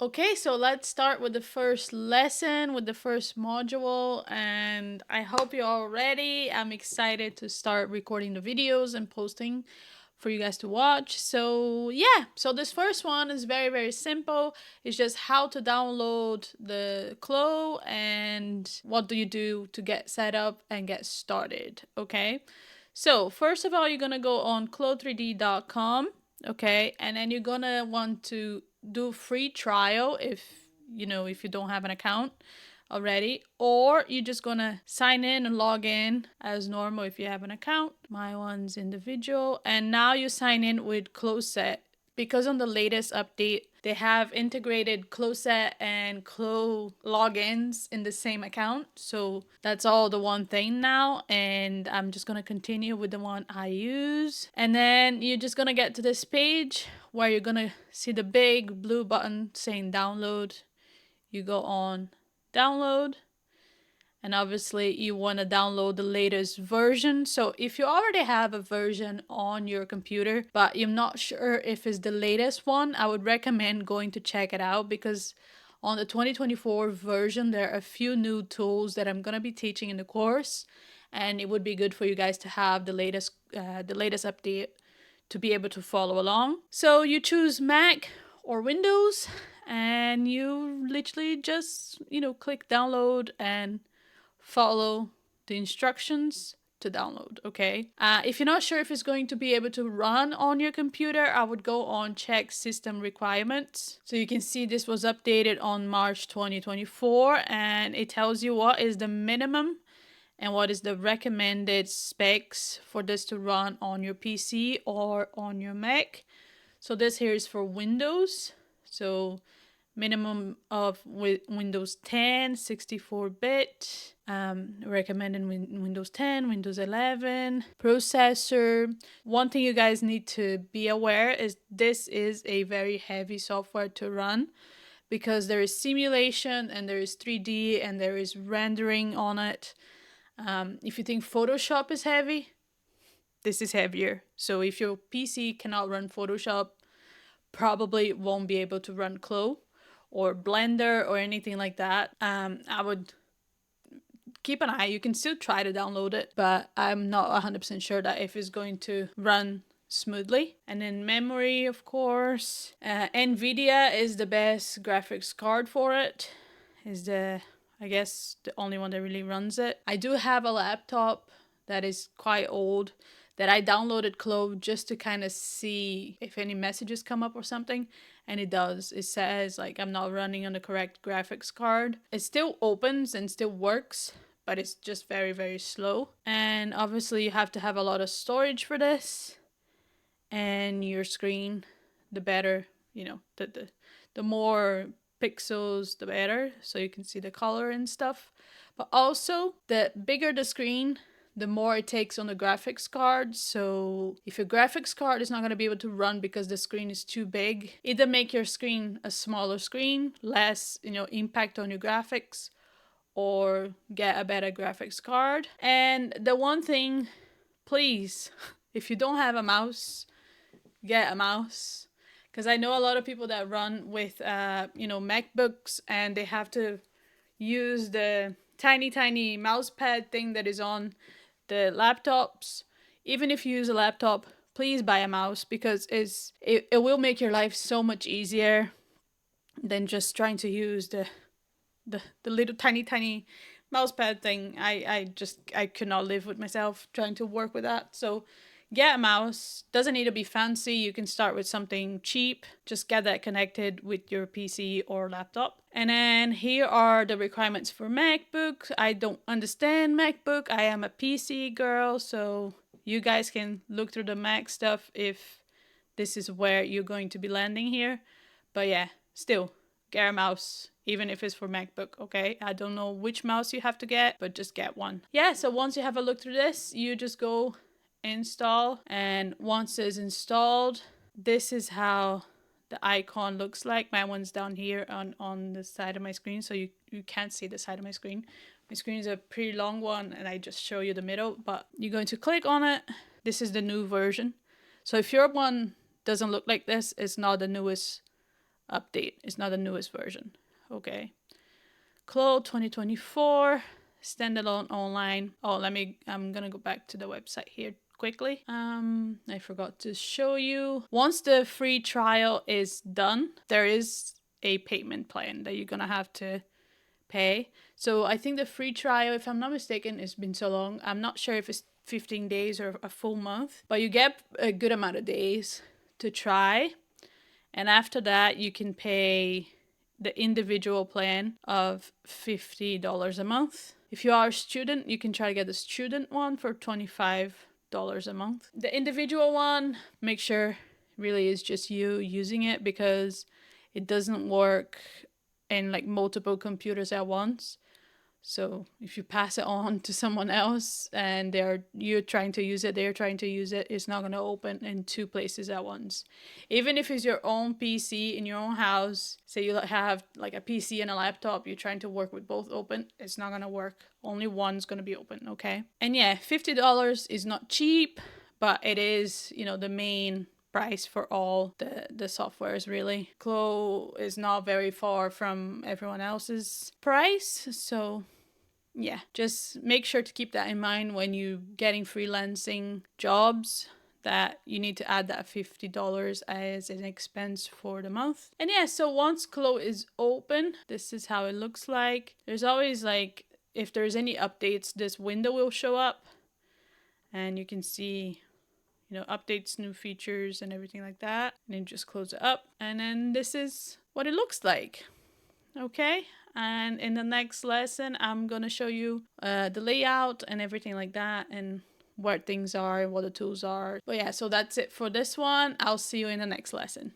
Okay, so let's start with the first lesson, with the first module, and I hope you're all ready. I'm excited to start recording the videos and posting for you guys to watch. So yeah, so this first one is very, very simple. It's just how to download the Clo and what do you do to get set up and get started, okay? So first of all, you're gonna go on clo3d.com, okay, and then you're gonna want to do free trial if if you don't have an account already, or you're just gonna sign in and log in as normal if you have an account. My one's individual, and now you sign in with Clo3D because on the latest update they have integrated Clo3D and Clo logins in the same account, so that's all the one thing now. And I'm just gonna continue with the one I use, and then you're just gonna get to this page where you're gonna see the big blue button saying download. You go on download, and obviously you want to download the latest version. So if you already have a version on your computer but you're not sure if it's the latest one, I would recommend going to check it out, because on the 2024 version there are a few new tools that I'm going to be teaching in the course, and it would be good for you guys to have the latest update to be able to follow along. So you choose Mac or Windows, and you literally just click download and follow the instructions to download, okay? If you're not sure if it's going to be able to run on your computer, I would go on check system requirements. So you can see this was updated on March 2024, and it tells you what is the minimum and what is the recommended specs for this to run on your PC or on your Mac. So this here is for Windows. So minimum of Windows 10, 64-bit, recommended Windows 10, Windows 11, processor. One thing you guys need to be aware is this is a very heavy software to run, because there is simulation and there is 3D and there is rendering on it. If you think Photoshop is heavy, this is heavier. So if your PC cannot run Photoshop, probably won't be able to run Clo or Blender or anything like that. I would keep an eye. You can still try to download it, but I'm not 100% sure that if it's going to run smoothly. And then memory, of course. NVIDIA is the best graphics card for it. Is I guess the only one that really runs it. I do have a laptop that is quite old that I downloaded Clo just to kind of see if any messages come up or something, and it does. It says like I'm not running on the correct graphics card. It still opens and still works, but it's just very, very slow. And obviously you have to have a lot of storage for this, and your screen, the better, the more pixels the better, so you can see the color and stuff. But also the bigger the screen, the more it takes on the graphics card. So if your graphics card is not going to be able to run because the screen is too big, either make your screen a smaller screen, less impact on your graphics, or get a better graphics card. And the one thing, please, if you don't have a mouse, get a mouse, because I know a lot of people that run with MacBooks, and they have to use the tiny mouse pad thing that is on the laptops. Even if you use a laptop, please buy a mouse, because it will make your life so much easier than just trying to use the little tiny mouse pad thing. I could not live with myself trying to work with that. So get a mouse. Doesn't need to be fancy. You can start with something cheap. Just get that connected with your PC or laptop. And then here are the requirements for MacBook. I don't understand MacBook. I am a PC girl, so you guys can look through the Mac stuff if this is where you're going to be landing here. But yeah, still, get a mouse, even if it's for MacBook, okay? I don't know which mouse you have to get, but just get one. Yeah, so once you have a look through this, you just go install, and once it's installed, this is how the icon looks like. My one's down here on the side of my screen, so you can't see the side of my screen. My screen is a pretty long one, and I just show you the middle, but you're going to click on it. This is the new version. So if your one doesn't look like this, it's not the newest update. It's not the newest version. Okay. Clo 2024 standalone online. Oh, I'm gonna go back to the website here quickly. I forgot to show you. Once the free trial is done, there is a payment plan that you're gonna have to pay. So I think the free trial, if I'm not mistaken, it's been so long. I'm not sure if it's 15 days or a full month, but you get a good amount of days to try. And after that, you can pay the individual plan of $50 a month. If you are a student, you can try to get the student one for $25 a month. The individual one, make sure really is just you using it, because it doesn't work in like multiple computers at once. So if you pass it on to someone else and you're trying to use it, they're trying to use it, it's not going to open in two places at once. Even if it's your own PC in your own house, say you have like a PC and a laptop, you're trying to work with both open, it's not going to work. Only one's going to be open, okay? And yeah, $50 is not cheap, but it is, the main price for all the softwares really. Clo is not very far from everyone else's price, so yeah, just make sure to keep that in mind when you getting freelancing jobs, that you need to add that $50 as an expense for the month. And yeah, so once Clo is open, this is how it looks like. There's always like, if there's any updates, this window will show up and you can see updates, new features, and everything like that. And then just close it up. And then this is what it looks like. Okay. And in the next lesson, I'm going to show you the layout and everything like that, and where things are, what the tools are. But yeah, so that's it for this one. I'll see you in the next lesson.